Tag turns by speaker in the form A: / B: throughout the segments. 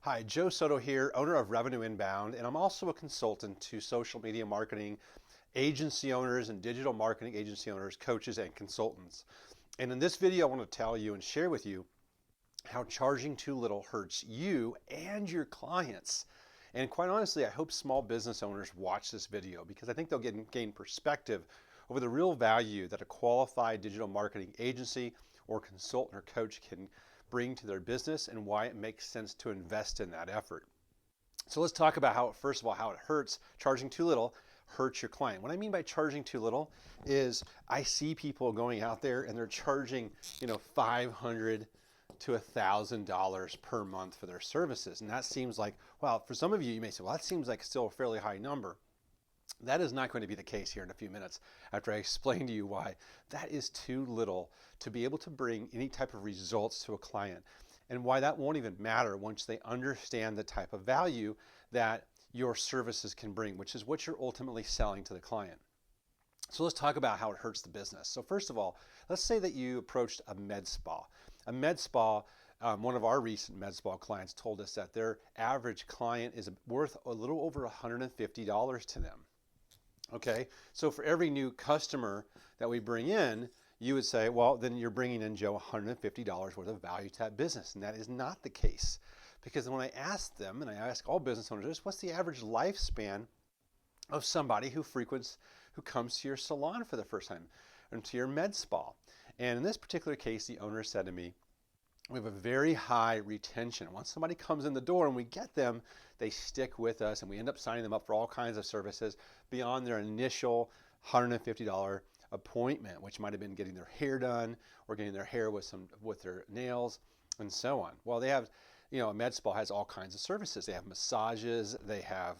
A: Hi, Joe Soto here, owner of Revenue Inbound, and I'm also a consultant to social media marketing agency owners and digital marketing agency owners, coaches, and consultants. And in this video, I want to tell you and share with you how charging too little hurts you and your clients. And quite honestly, I hope small business owners watch this video because I think they'll gain perspective over the real value that a qualified digital marketing agency or consultant or coach can bring to their business and why it makes sense to invest in that effort. So let's talk about how, first of all, how it hurts. Charging too little hurts your client. What I mean by charging too little is I see people going out there and they're charging, $500 to $1,000 per month for their services. And that seems like, well, for some of you, you may say, well, that seems like still a fairly high number. That is not going to be the case here in a few minutes after I explain to you why that is too little to be able to bring any type of results to a client, and why that won't even matter once they understand the type of value that your services can bring, which is what you're ultimately selling to the client. So let's talk about how it hurts the business. So first of all, let's say that you approached a med spa. A med spa, one of our recent med spa clients told us that their average client is worth a little over $150 to them. Okay, so for every new customer that we bring in, you would say, well, then you're bringing in, Joe, $150 worth of value to that business. And that is not the case. Because when I ask them, and I ask all business owners, what's the average lifespan of somebody who comes to your salon for the first time, and to your med spa? And in this particular case, the owner said to me, we have a very high retention. Once somebody comes in the door and we get them, they stick with us, and we end up signing them up for all kinds of services beyond their initial $150 appointment, which might have been getting their hair done or getting their hair with their nails and so on. Well, they have, a med spa has all kinds of services. They have massages, they have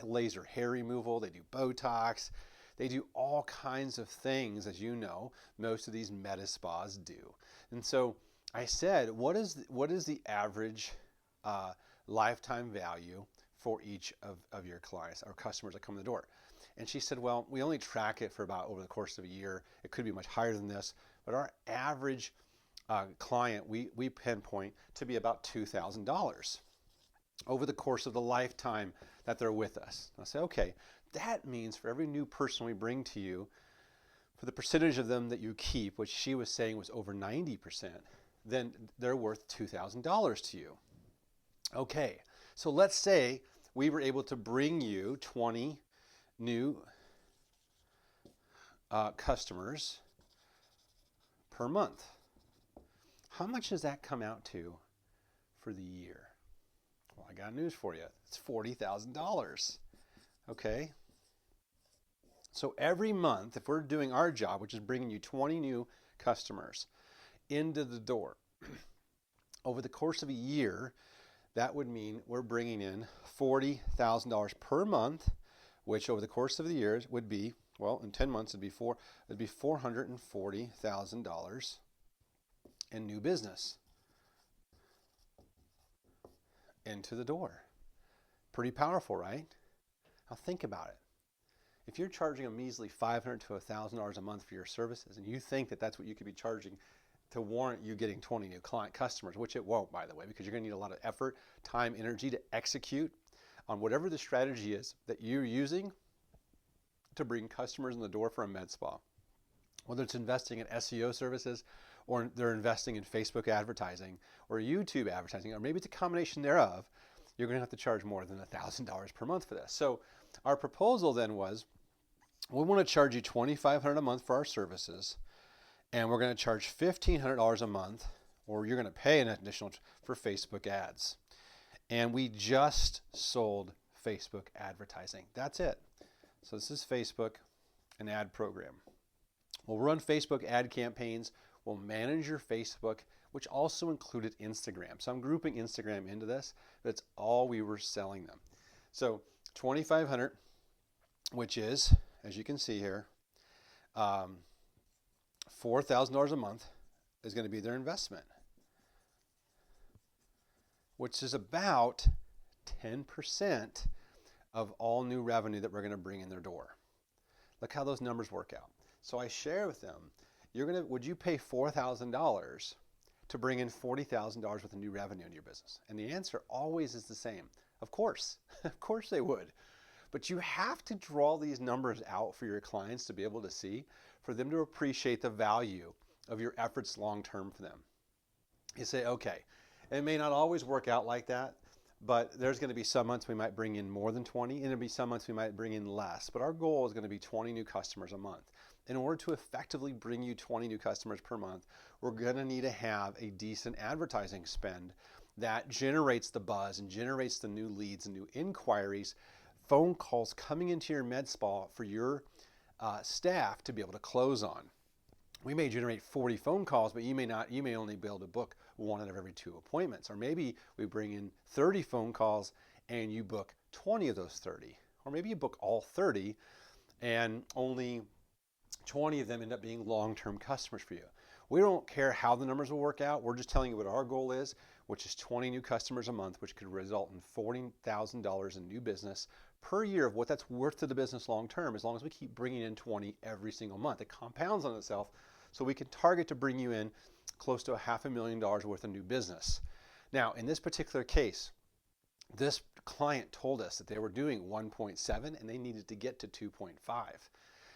A: laser hair removal, they do Botox, they do all kinds of things, as you know, most of these med spas do. And so I said, what is the average lifetime value for each of your clients or customers that come in the door? And she said, well, we only track it for about over the course of a year. It could be much higher than this, but our average client, we pinpoint to be about $2,000 over the course of the lifetime that they're with us. And I say, okay, that means for every new person we bring to you, for the percentage of them that you keep, which she was saying was over 90%, then they're worth $2,000 to you. Okay, so let's say we were able to bring you 20 new customers per month. How much does that come out to for the year? Well, I got news for you. It's $40,000. Okay. So every month, if we're doing our job, which is bringing you 20 new customers into the door, over the course of a year, that would mean we're bringing in $40,000 per month, which over the course of the years would be, well, in 10 months, it'd be $440,000 in new business into the door. Pretty powerful, right? Now think about it. If you're charging a measly $500 to $1,000 a month for your services, and you think that that's what you could be charging to warrant you getting 20 new client customers, which it won't, by the way, because you're going to need a lot of effort, time, energy to execute on whatever the strategy is that you're using to bring customers in the door for a med spa. Whether it's investing in SEO services, or they're investing in Facebook advertising or YouTube advertising, or maybe it's a combination thereof, you're going to have to charge more than $1,000 per month for this. So our proposal then was, we want to charge you $2,500 a month for our services, and we're going to charge $1,500 a month, or you're going to pay an additional for Facebook ads. And we just sold Facebook advertising. That's it. So this is Facebook, an ad program. We'll run Facebook ad campaigns. We'll manage your Facebook, which also included Instagram. So I'm grouping Instagram into this. That's all we were selling them. So $2,500, which is, as you can see here, $4,000 a month is going to be their investment, which is about 10% of all new revenue that we're going to bring in their door. Look how those numbers work out. So I share with them, would you pay $4,000 to bring in $40,000 worth of new revenue into your business? And the answer always is the same. Of course. Of course they would. But you have to draw these numbers out for your clients to be able to see, for them to appreciate the value of your efforts long term for them. You say, okay, it may not always work out like that, but there's going to be some months we might bring in more than 20, and there'll be some months we might bring in less. But our goal is going to be 20 new customers a month. In order to effectively bring you 20 new customers per month, we're going to need to have a decent advertising spend that generates the buzz and generates the new leads and new inquiries, phone calls coming into your med spa for your staff to be able to close on. We may generate 40 phone calls, but you may only be able to book one out of every 2 appointments. Or maybe we bring in 30 phone calls and you book 20 of those 30. Or maybe you book all 30 and only 20 of them end up being long-term customers for you. We don't care how the numbers will work out. We're just telling you what our goal is, which is 20 new customers a month, which could result in $40,000 in new business per year of what that's worth to the business long term, as long as we keep bringing in 20 every single month. It compounds on itself, so we can target to bring you in close to $500,000 worth of new business. Now, in this particular case, this client told us that they were doing 1.7 and they needed to get to 2.5.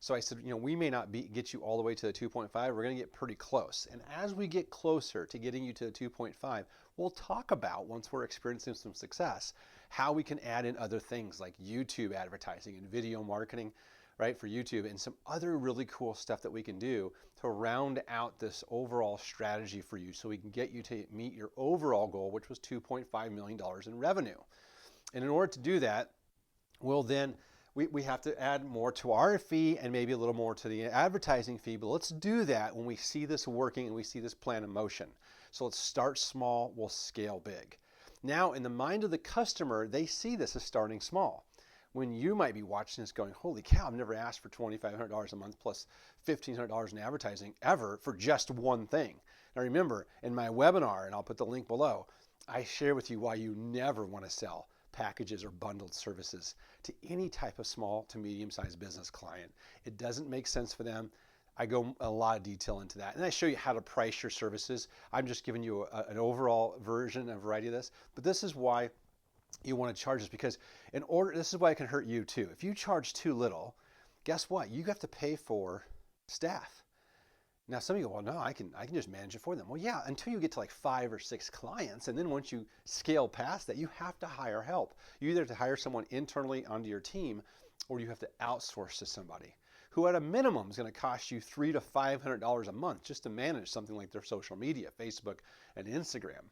A: So I said, we may not get you all the way to the 2.5. We're going to get pretty close. And as we get closer to getting you to the 2.5, we'll talk about, once we're experiencing some success, how we can add in other things like YouTube advertising and video marketing, right, for YouTube, and some other really cool stuff that we can do to round out this overall strategy for you so we can get you to meet your overall goal, which was $2.5 million in revenue. And in order to do that, we'll then we have to add more to our fee and maybe a little more to the advertising fee, but let's do that when we see this working and we see this plan in motion. So let's start small, we'll scale big. Now, in the mind of the customer, they see this as starting small. When you might be watching this going, holy cow, I've never asked for $2,500 a month plus $1,500 in advertising ever for just one thing. Now remember, in my webinar, and I'll put the link below, I share with you why you never want to sell packages or bundled services to any type of small to medium-sized business client. It doesn't make sense for them. I go a lot of detail into that. And I show you how to price your services. I'm just giving you an overall version, a variety of this. But this is why you want to charge this, because this is why it can hurt you too. If you charge too little, guess what? You have to pay for staff. Now some of you go, well, no, I can just manage it for them. Well, yeah, until you get to like 5 or 6 clients. And then once you scale past that, you have to hire help. You either have to hire someone internally onto your team, or you have to outsource to somebody who at a minimum is going to cost you $300 to $500 a month just to manage something like their social media, Facebook and Instagram.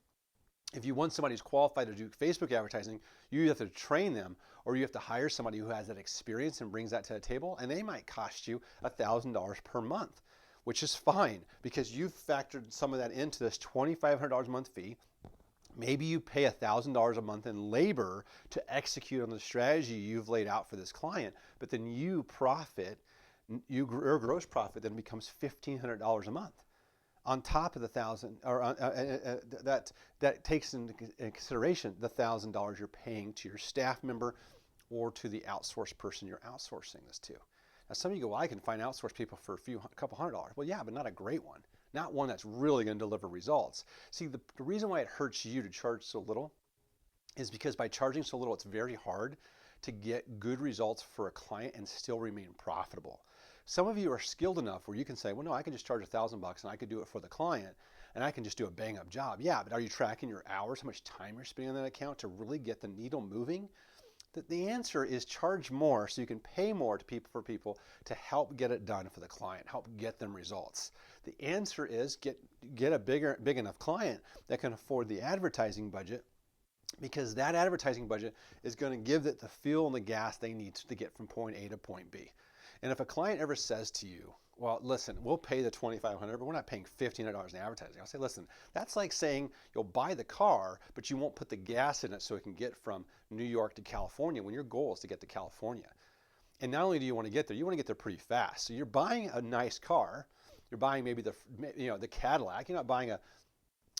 A: If you want somebody who's qualified to do Facebook advertising, you have to train them, or you have to hire somebody who has that experience and brings that to the table, and they might cost you $1,000 per month, which is fine because you've factored some of that into this $2,500 a month fee. Maybe you pay $1,000 a month in labor to execute on the strategy you've laid out for this client, but then your gross profit then becomes $1,500 a month on top of the $1,000, or that takes into consideration the $1,000 you're paying to your staff member or to the outsourced person you're outsourcing this to. Now, some of you go, well, I can find outsourced people for a couple $100. Well, yeah, but not a great one. Not one that's really going to deliver results. See, the reason why it hurts you to charge so little is because by charging so little, it's very hard to get good results for a client and still remain profitable. Some of you are skilled enough where you can say, well, no, I can just charge $1,000 and I could do it for the client and I can just do a bang up job. Yeah, but are you tracking your hours, how much time you're spending on that account to really get the needle moving? The answer is charge more so you can pay more to people to help get it done for the client, help get them results. The answer is get a big enough client that can afford the advertising budget, because that advertising budget is going to give it the fuel and the gas they need to get from point A to point B. And if a client ever says to you, well, listen, we'll pay the $2,500, but we're not paying $1,500 in advertising. I'll say, listen, that's like saying you'll buy the car, but you won't put the gas in it so it can get from New York to California when your goal is to get to California. And not only do you want to get there, you want to get there pretty fast. So you're buying a nice car. You're buying maybe the Cadillac. You're not buying a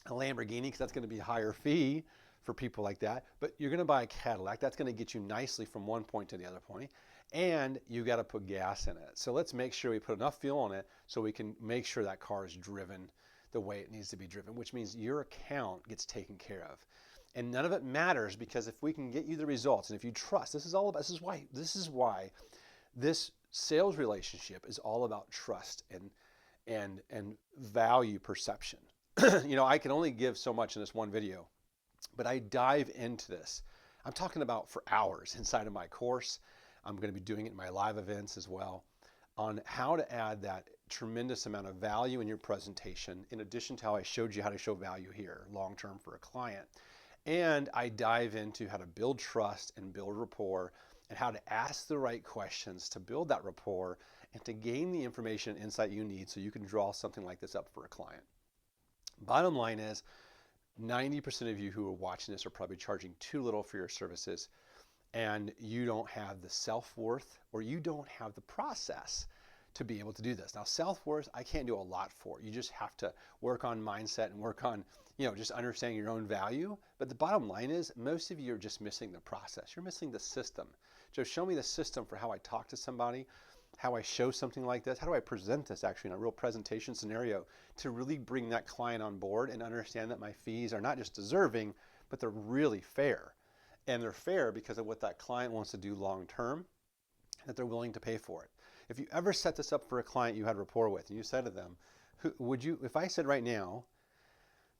A: Lamborghini because that's going to be a higher fee for people like that. But you're going to buy a Cadillac. That's going to get you nicely from one point to the other point. And you got to put gas in it. So let's make sure we put enough fuel in it so we can make sure that car is driven the way it needs to be driven, which means your account gets taken care of. And none of it matters, because if we can get you the results, and if you trust, this is why this sales relationship is all about trust and value perception. I can only give so much in this one video, but I dive into this. I'm talking about for hours inside of my course. I'm going to be doing it in my live events as well, on how to add that tremendous amount of value in your presentation, in addition to how I showed you how to show value here long-term for a client. And I dive into how to build trust and build rapport, and how to ask the right questions to build that rapport and to gain the information and insight you need so you can draw something like this up for a client. Bottom line is, 90% of you who are watching this are probably charging too little for your services, and you don't have the self-worth, or you don't have the process to be able to do this. Now, self-worth, I can't do a lot for. You just have to work on mindset and work on, just understanding your own value. But the bottom line is, most of you are just missing the process. You're missing the system. Just show me the system for how I talk to somebody, how I show something like this, how do I present this actually in a real presentation scenario to really bring that client on board and understand that my fees are not just deserving, but they're really fair. And they're fair because of what that client wants to do long term, that they're willing to pay for it. If you ever set this up for a client you had rapport with, and you said to them, if I said right now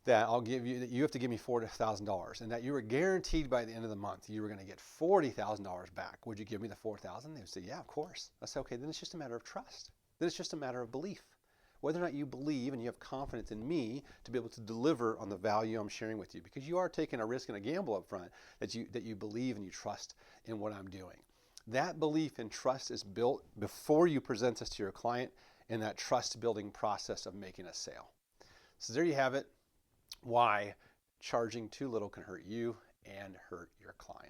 A: that you have to give me $4,000, and that you were guaranteed by the end of the month you were going to get $40,000 back, would you give me the $4,000? They would say, yeah, of course. I say, okay, then it's just a matter of trust. Then it's just a matter of belief. Whether or not you believe and you have confidence in me to be able to deliver on the value I'm sharing with you, because you are taking a risk and a gamble up front that you believe and you trust in what I'm doing. That belief and trust is built before you present this to your client, in that trust building process of making a sale. So there you have it. Why charging too little can hurt you and hurt your client.